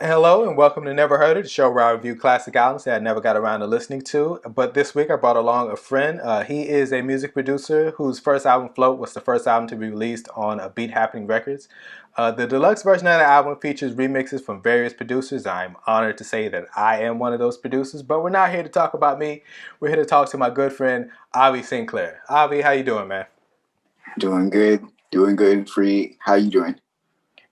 Hello and welcome to Never Heard It, the show where I review classic albums that I never got around to listening to. But this week I brought along a friend. He is a music producer whose first album, Float, was the first album to be released on Beat Happening Records. The deluxe version of the album features remixes from various producers. I'm honored to say that I am one of those producers, but we're not here to talk about me. We're here to talk to my good friend, Auvie Sinclair. Auvie, how you doing, man? Doing good, free. How you doing?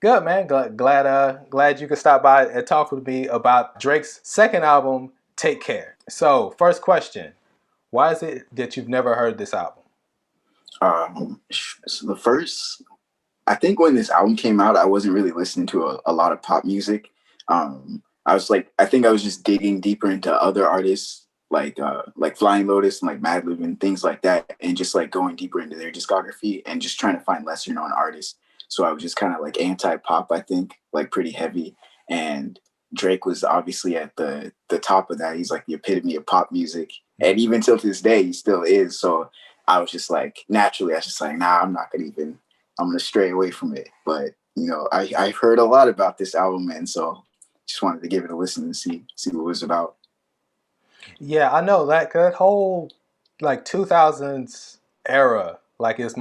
Good, man. Glad you could stop by and talk with me about Drake's second album, Take Care. So, first question: why is it that you've never heard this album? So the first, I think when this album came out, I wasn't really listening to a lot of pop music. I was like, I think I was just digging deeper into other artists like Flying Lotus and like Madlib and things like that, and just like going deeper into their discography and just trying to find lesser known artists. So I was just kind of like anti pop, I think, like pretty heavy. And Drake was obviously at the top of that. He's like the epitome of pop music, and even till this day, he still is. So I was just like, naturally, I was just like, nah, I'm gonna stray away from it. But I heard a lot about this album, and so just wanted to give it a listen and see what it was about. Yeah, I know that whole like 2000s era like it's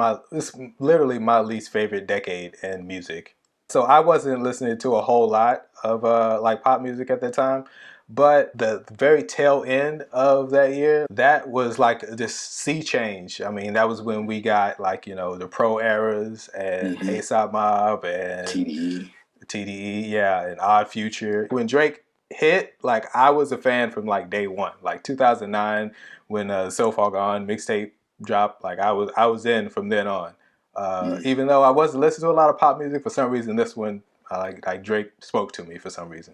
literally my least favorite decade in music. So I wasn't listening to a whole lot of like pop music at the time, but the very tail end of that year, that was like this sea change. I mean, that was when we got like, the Pro Eras and Mm-hmm. ASAP Mob and TDE. TDE, yeah, and Odd Future. When Drake hit, like I was a fan from like day one, like 2009 when So Far Gone mixtape dropped. Like I was in from then on. Mm. Even though I wasn't listening to a lot of pop music, for some reason this one, like Drake spoke to me for some reason.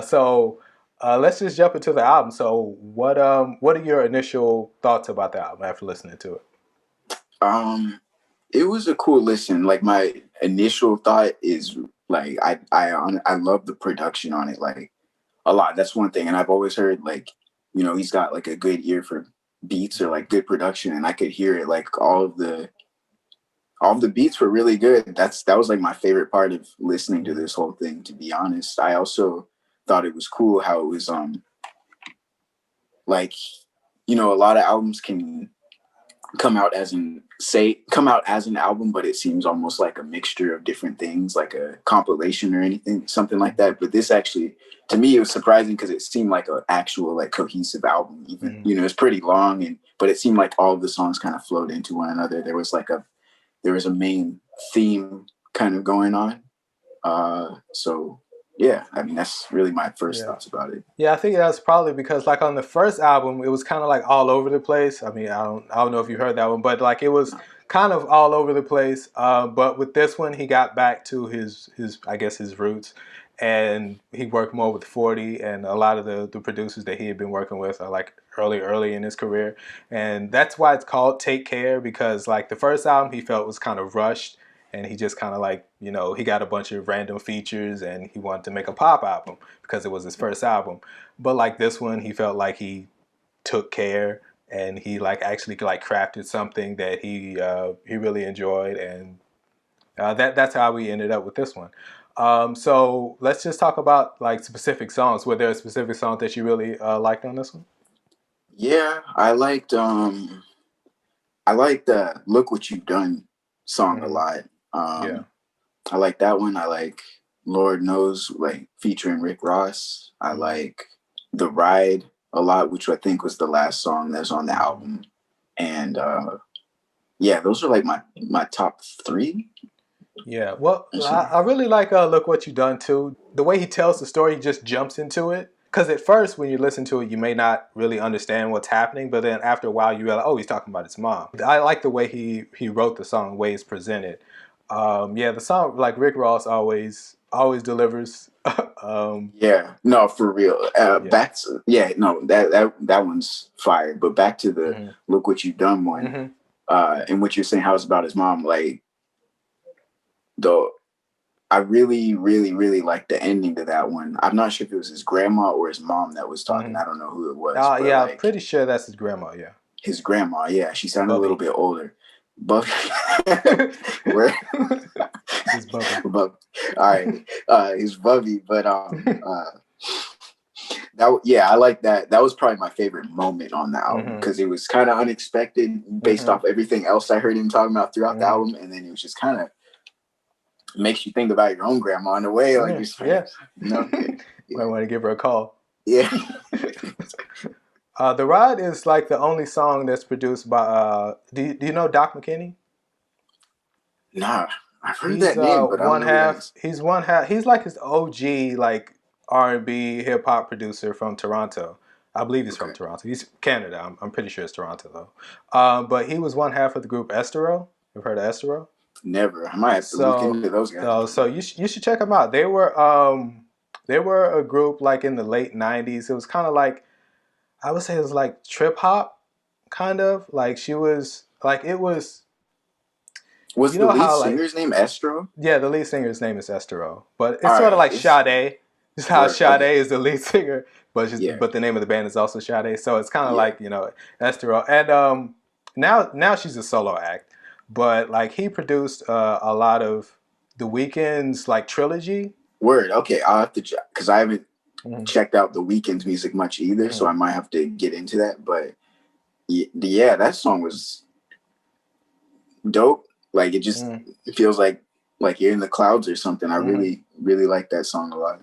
So let's just jump into the album. So what are your initial thoughts about the album after listening to it? Um, it was a cool listen. Like my initial thought is like I love the production on it like a lot. That's one thing, and I've always heard like he's got like a good ear for beats or like good production, and I could hear it like all of the beats were really good. That was like my favorite part of listening to this whole thing. To be honest, I also thought it was cool how it was like a lot of albums can come out as an album, but it seems almost like a mixture of different things, like a compilation or anything, something like that. But this actually, to me, it was surprising because it seemed like an actual like cohesive album. Even Mm-hmm. it's pretty long, and but it seemed like all of the songs kind of flowed into one another. There was a main theme kind of going on. So yeah, I mean that's really my first Yeah. thoughts about it. Yeah, I think that's probably because like on the first album, it was kind of like all over the place. I mean, I don't know if you heard that one, but like it was kind of all over the place. But with this one, he got back to his I guess his roots, and he worked more with 40 and a lot of the producers that he had been working with are like early in his career, and that's why it's called Take Care because like the first album he felt was kind of rushed. And he just kind of like, he got a bunch of random features and he wanted to make a pop album because it was his first album. But like this one, he felt like he took care and he like actually like crafted something that he really enjoyed, and that's how we ended up with this one. So let's just talk about like specific songs. Were there specific songs that you really liked on this one? Yeah, I liked the "Look What You've Done" song a Mm-hmm. lot. Yeah. I like that one. I like Lord Knows, like featuring Rick Ross. I Mm-hmm. like The Ride a lot, which I think was the last song that's on the Mm-hmm. album. And yeah, those are like my top three. Yeah, well, I really like Look What You Done too. The way he tells the story, he just jumps into it. Because at first, when you listen to it, you may not really understand what's happening, but then after a while, you realize, oh, he's talking about his mom. I like the way he wrote the song, the way it's presented. Yeah, the song like Rick Ross always delivers. um, Yeah, no, for real. yeah. Back to yeah, no, that one's fire. But back to the Hmm. "Look What You've Done" one, Hmm. and what you're saying, how it's about his mom. Like the I really, really, really like the ending to that one. I'm not sure if it was his grandma or his mom that was talking. Hmm. I don't know who it was, but Yeah, I'm like pretty sure that's his grandma. Yeah, his grandma, yeah, she sounded a little Bubby. bit older. Buffy. Where? It's Bubby. But all right, he's Bubby, but that yeah, I like that. That was probably my favorite moment on the album Mm-hmm. because it was kind of unexpected based Mm-hmm. off everything else I heard him talking about throughout the Mm-hmm. album, and then it was just kind of makes you think about your own grandma in a way, like Mm, you're like, yeah. yeah, Might yeah, want to give her a call. yeah. The Ride is like the only song that's produced by. Do you know Doc McKinney? Nah, I've heard He's that name, but I don't one know who that half. is. He's one half. He's like his OG like R&B hip hop producer from Toronto. I believe he's from Okay, Toronto. He's Canada. I'm pretty sure it's Toronto though. But he was one half of the group Estero. You've heard of Estero? never. I might have to look So, into those guys. so you should check them out. They were a group like in the late '90s. It was kind of like I would say it was like trip hop, kind of like she was like it was. Was You the know lead how like singer's name Estro? yeah, the lead singer's name is Estero, but it's All sort of right, like it's Sade. Just how word. Sade Okay, is the lead singer, yeah, but the name of the band is also Sade. So it's kind of yeah. like Estero, and now she's a solo act, but like he produced a lot of the Weeknd's like trilogy. Word. Okay, I'll have to check because I haven't Mm-hmm. checked out the Weeknd's music much either, so Mm-hmm. I might have to get into that. But yeah, that song was dope. Like Mm-hmm. it feels like you're in the clouds or something. I Mm-hmm. really like that song a lot.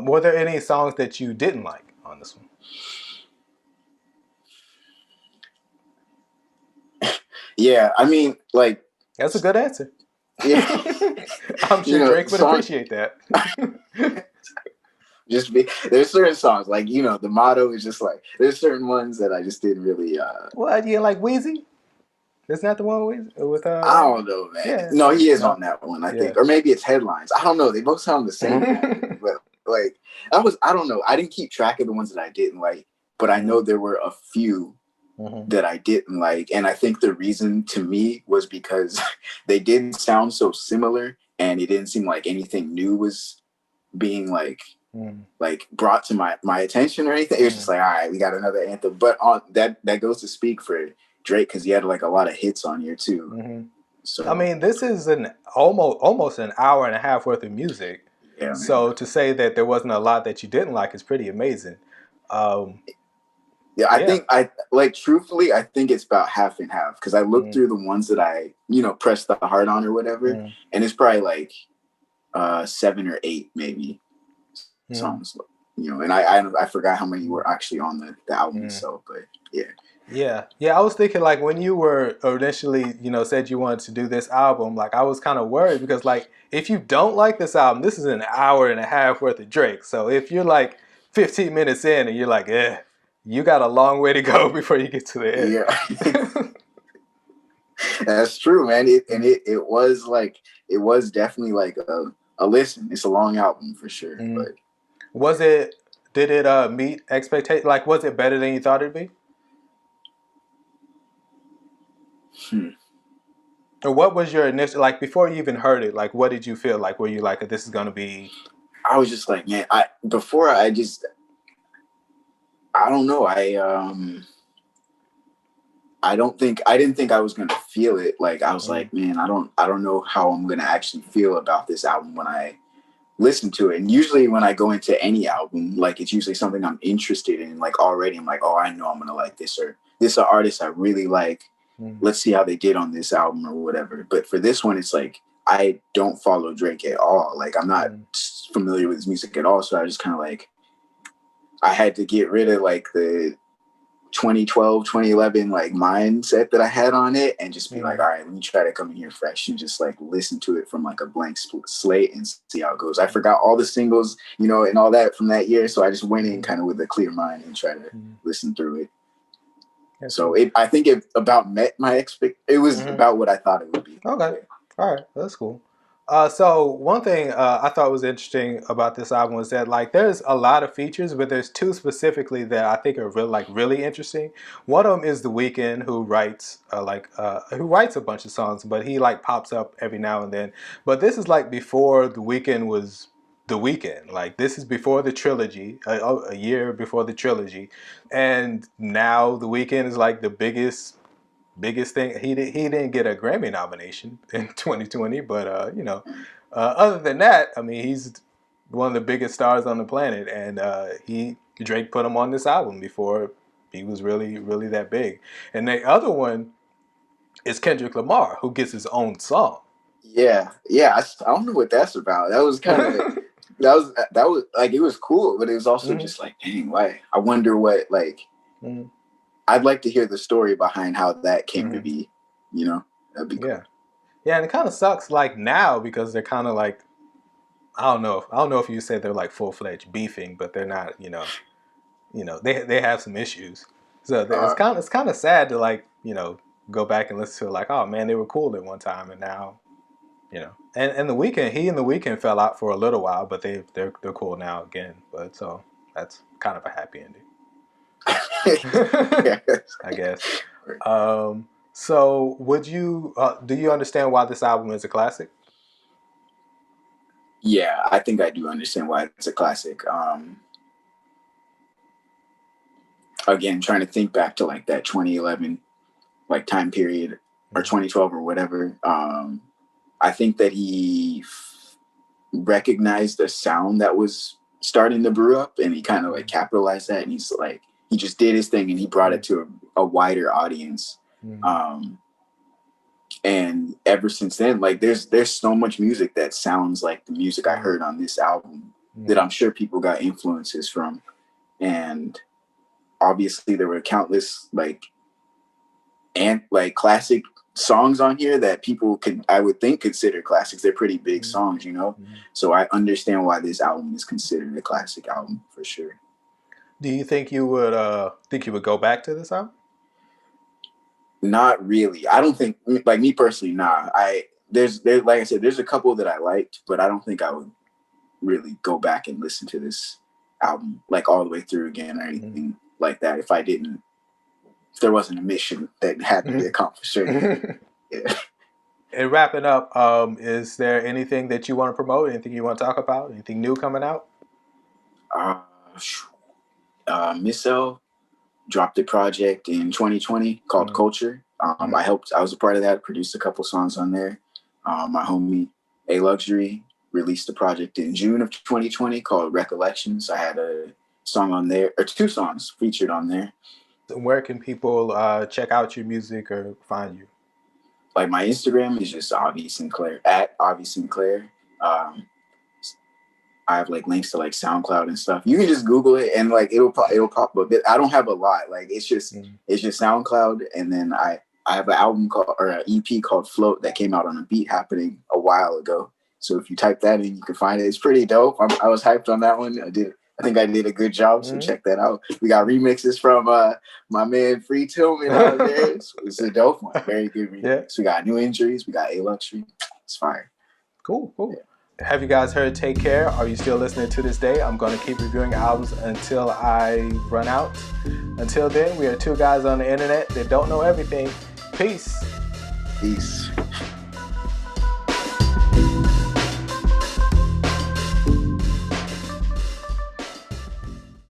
Were there any songs that you didn't like on this one? Yeah, I mean, like, That's a good answer. yeah, I'm sure Drake would song appreciate that. just be there's certain songs like the motto is just like there's certain ones that I just didn't really What, you like Wheezy? Isn't that the one with I don't know, man. yeah, No, he is no, on that one, I yeah. think. Or maybe it's headlines. I don't know. They both sound the same to me. But like I don't know. I didn't keep track of the ones that I didn't like, but I know there were a few Mm-hmm. that I didn't like. And I think the reason to me was because they didn't sound so similar and it didn't seem like anything new was being like brought to my attention or anything. It was just like, all right, we got another anthem. But on that goes to speak for Drake because he had like a lot of hits on here too. Mm-hmm. I So mean, this is an almost an hour and a half worth of music. yeah, man. So to say that there wasn't a lot that you didn't like is pretty amazing. Um, Yeah, I yeah. think I like truthfully, I think it's about half and half because I looked Mm-hmm. through the ones that I, pressed the heart on or whatever, and it's probably like 7 or 8 maybe Mm-hmm. songs. And I forgot how many were actually on the album Mm-hmm. itself, but yeah. Yeah, yeah. I was thinking like when you were initially, said you wanted to do this album, like I was kind of worried because like if you don't like this album, this is an hour and a half worth of Drake. So if you're like 15 minutes in and you're like, you got a long way to go before you get to the Yeah. end. That's true, man. It was definitely like a listen. It's a long album for sure, Mm. but Was it? Did it meet expectation? Like, was it better than you thought it'd be? hmm. Or what was your initial like before you even heard it? Like, what did you feel like? Were you like, this is gonna be? I was just like, man, I don't know. I didn't think I was gonna feel it. Like I was Mm, like, man, I don't know how I'm gonna actually feel about this album when I listen to it. And usually when I go into any album, like it's usually something I'm interested in. Like already I'm like, oh, I know I'm gonna like this, or this is an artist I really like. mm, Let's see how they did on this album or whatever. But for this one, it's like I don't follow Drake at all. Like I'm not mm, familiar with his music at all. So I just kind of like I had to get rid of like the 2012, 2011 like mindset that I had on it and just be like, mm, all right, let me try to come in here fresh and just like listen to it from like a blank slate and see how it goes. I forgot all the singles, and all that from that year. So I just went in mm, kind of with a clear mind and tried to mm. listen through it. That's So cool. I think it about met my it was Mm-hmm. about what I thought it would be. Okay. Yeah. All right. That's cool. So one thing I thought was interesting about this album was that like there's a lot of features, but there's two specifically that I think are really interesting. One of them is The Weeknd, who writes who writes a bunch of songs, but he like pops up every now and then. But this is like before The Weeknd was The Weeknd. Like this is before the trilogy, a year before the trilogy, and now The Weeknd is like the biggest biggest thing. He didn't get a Grammy nomination in 2020, but other than that, I mean, he's one of the biggest stars on the planet, and Drake put him on this album before he was really that big. And the other one is Kendrick Lamar, who gets his own song. Yeah. I don't know what that's about. That was kind of that was like, it was cool, but it was also just like, dang, why? I wonder what, like. I'd like to hear the story behind how that came to be. That'd be cool. Yeah, and it kind of sucks like now because they're kind of like, I don't know if you say they're like full-fledged beefing, but they're not. They have some issues. So it's kind of sad to like go back and listen to it, like, oh man, they were cool at one time, and now and the Weeknd, he and the Weeknd fell out for a little while, but they're cool now again. But so that's kind of a happy ending. I guess. So would you do you understand why this album is a classic? Yeah, I think I do understand why it's a classic. Again, trying to think back to like that 2011 like time period, or 2012 or whatever. I think that he recognized the sound that was starting to brew up, and he kind of like capitalized that, and he just did his thing, and he brought it to a wider audience. And ever since then, like there's so much music that sounds like the music I heard on this album that I'm sure people got influences from. And obviously there were countless like classic songs on here that people I would think, consider classics. They're pretty big songs, So I understand why this album is considered a classic album for sure. Do you think you would go back to this album? Not really. I don't think, like, me personally, nah. There's like I said, there's a couple that I liked, but I don't think I would really go back and listen to this album like all the way through again or anything like that if there wasn't a mission that had to be accomplished. Yeah. And wrapping up, is there anything that you want to promote? Anything you want to talk about? Anything new coming out? Miss L dropped a project in 2020 called Culture. I was a part of that, produced a couple songs on there. My homie A Luxury released a project in June of 2020 called Recollections. I had a song on there, or 2 songs featured on there. Where can people check out your music or find you? Like, my Instagram is just Auvie Sinclair, at Auvie Sinclair. I have like links to like SoundCloud and stuff. You can just Google it and like it'll pop up. I don't have a lot. Like it's just SoundCloud, and then I have an album an EP called Float that came out on a Beat Happening a while ago. So if you type that in, you can find it. It's pretty dope. I was hyped on that one. I think I did a good job. So check that out. We got remixes from my man Free Tillman out there. It's a dope one. Very good remix. Yeah. We got New Injuries. We got A Luxury. It's fire. Cool. Yeah. Have you guys heard Take Care? Are you still listening to this day? I'm going to keep reviewing albums until I run out. Until then, we are 2 guys on the internet that don't know everything. Peace.